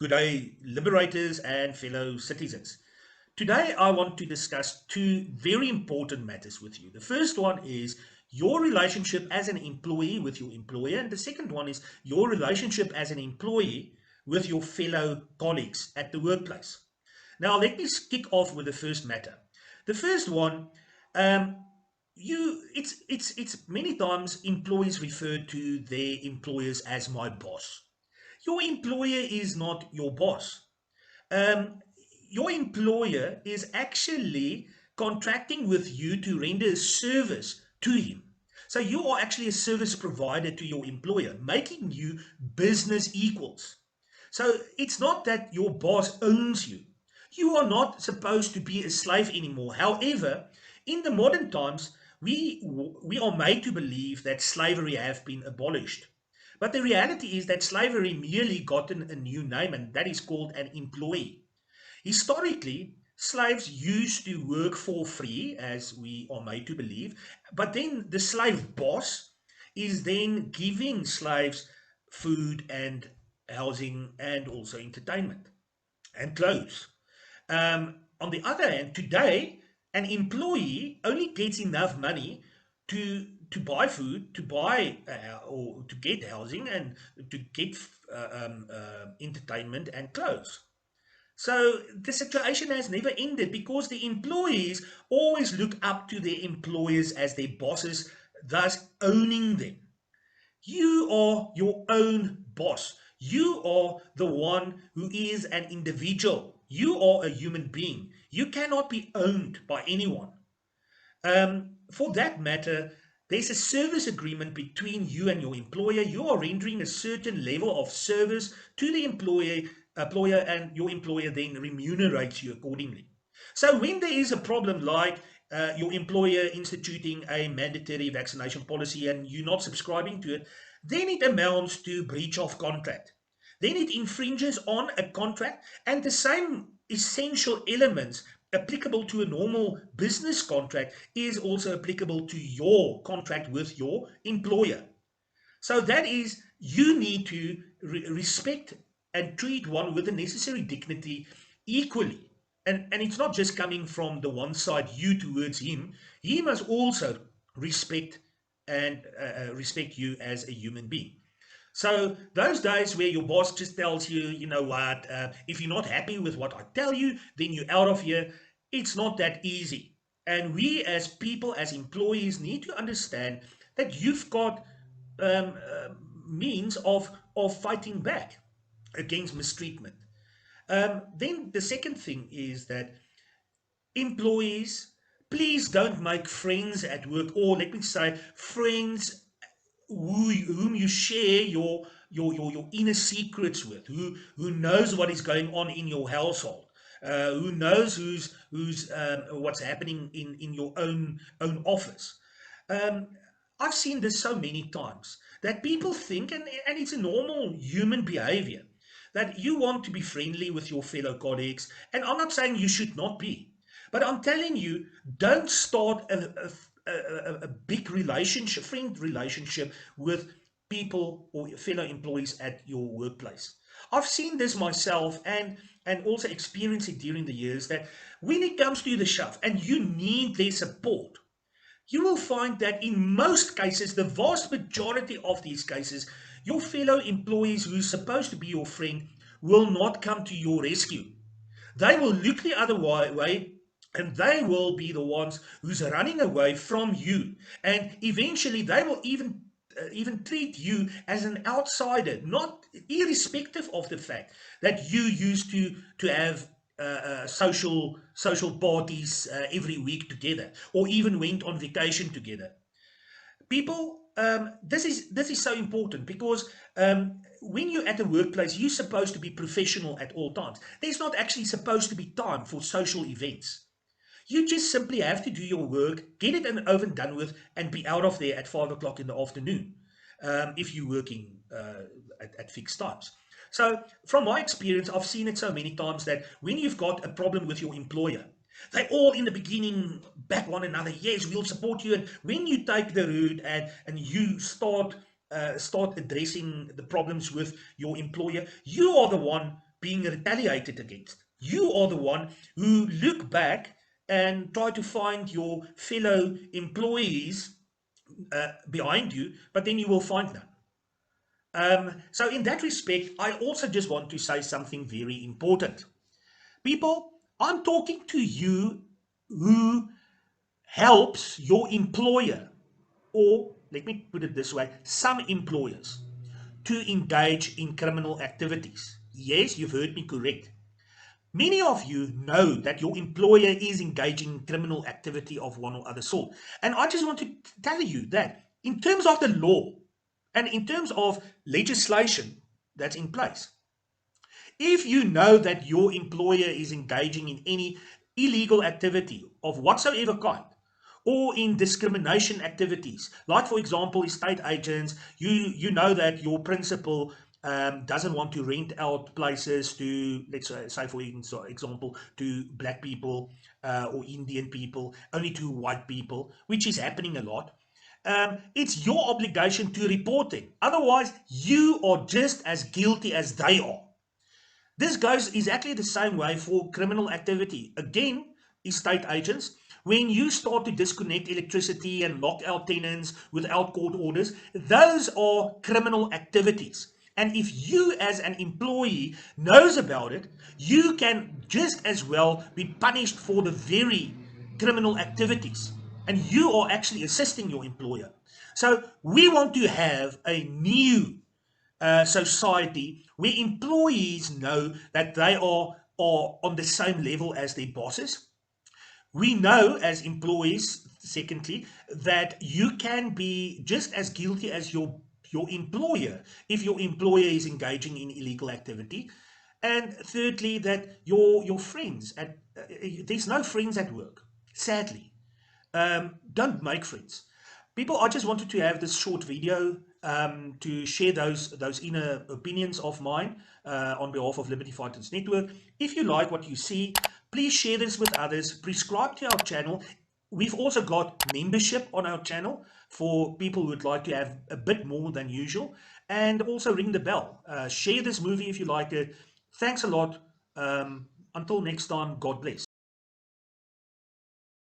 Good day, liberators and fellow citizens. Today, I want to discuss two very important matters with you. The first one is your relationship as an employee with your employer, and the second one is your relationship as an employee with your fellow colleagues at the workplace. Now, let me kick off with the first matter. The first one, um, it's many times employees refer to their employers as my boss. Your employer is not your boss. Um, your employer is actually contracting with you to render a service to him. So you are actually a service provider to your employer, making you business equals. So it's not that your boss owns you. You are not supposed to be a slave anymore. However, in the modern times, we are made to believe that slavery have been abolished. But the reality is that slavery merely gotten a new name, and that is called an employee. Historically, slaves used to work for free, as we are made to believe, but then the slave boss is then giving slaves food and housing and also entertainment and clothes. On the other hand, today, an employee only gets enough money to buy food, to buy or to get housing, and to get entertainment and clothes. So the situation has never ended because the employees always look up to their employers as their bosses, thus owning them. You are your own boss. You are the one who is an individual. You are a human being. You cannot be owned by anyone. For that matter, there's a service agreement between you and your employer. You are rendering a certain level of service to the employer, and your employer then remunerates you accordingly. So when there is a problem like your employer instituting a mandatory vaccination policy and you're not subscribing to it, then it amounts to breach of contract. Then it infringes on a contract, and the same essential elements applicable to a normal business contract is also applicable to your contract with your employer. So that is, you need to respect and treat one with the necessary dignity equally. And it's not just coming from the one side, you towards him. He must also respect and respect you as a human being. So those days where your boss just tells you, you know what, if you're not happy with what I tell you, then you're out of here. It's not that easy. And we as people, as employees, need to understand that you've got um, uh, means of fighting back against mistreatment. Then the second thing is that employees, please don't make friends at work, or let me say, friends whom you share your inner secrets with, who knows what is going on in your household, who knows who's what's happening in your own office. Um, I've seen this so many times that people think, and it's a normal human behavior, that you want to be friendly with your fellow colleagues. And I'm not saying you should not be, but I'm telling you, don't start a big relationship, friend relationship with people or fellow employees at your workplace. I've seen this myself and also experienced it during the years that when it comes to the shove and you need their support, you will find that in most cases, the vast majority of these cases, your fellow employees who's supposed to be your friend will not come to your rescue. They will look the other way, and they will be the ones who's running away from you. And eventually they will even treat you as an outsider, not irrespective of the fact that you used to have social parties every week together, or even went on vacation together. People, this is so important because when you're at a workplace, you're supposed to be professional at all times. There's not actually supposed to be time for social events. You just simply have to do your work, get it over and done with, and be out of there at 5 o'clock in the afternoon, if you're working at fixed times. So, from my experience, I've seen it so many times that when you've got a problem with your employer, they all in the beginning back one another. Yes, we'll support you. And when you take the route and you start addressing the problems with your employer, you are the one being retaliated against. You are the one who look back and try to find your fellow employees behind you, but then you will find none. So in that respect, I also just want to say something very important. People, I'm talking to you who helps your employer, or let me put it this way, some employers, to engage in criminal activities. Yes, you've heard me correct. Many of you know that your employer is engaging in criminal activity of one or other sort. And I just want to tell you that in terms of the law and in terms of legislation that's in place, if you know that your employer is engaging in any illegal activity of whatsoever kind, or in discrimination activities, like for example, estate agents, you know that your principal doesn't want to rent out places to, let's say for example, to black people or Indian people, only to white people, which is happening a lot. It's your obligation to report it. Otherwise, you are just as guilty as they are. This goes exactly the same way for criminal activity. Again, estate agents, when you start to disconnect electricity and lock out tenants without court orders, those are criminal activities. And if you as an employee knows about it, you can just as well be punished for the very criminal activities. And you are actually assisting your employer. So we want to have a new society where employees know that they are on the same level as their bosses. We know as employees, secondly, that you can be just as guilty as your employer if your employer is engaging in illegal activity. And thirdly, that your friends at there's no friends at work, sadly. Don't make friends. People, I just wanted to have this short video to share those inner opinions of mine on behalf of Liberty Fighters Network. If you like what you see, please share this with others. Prescribe to our channel. We've also got membership on our channel for people who would like to have a bit more than usual. And also ring the bell. Share this movie if you like it. Thanks a lot. Until next time, God bless.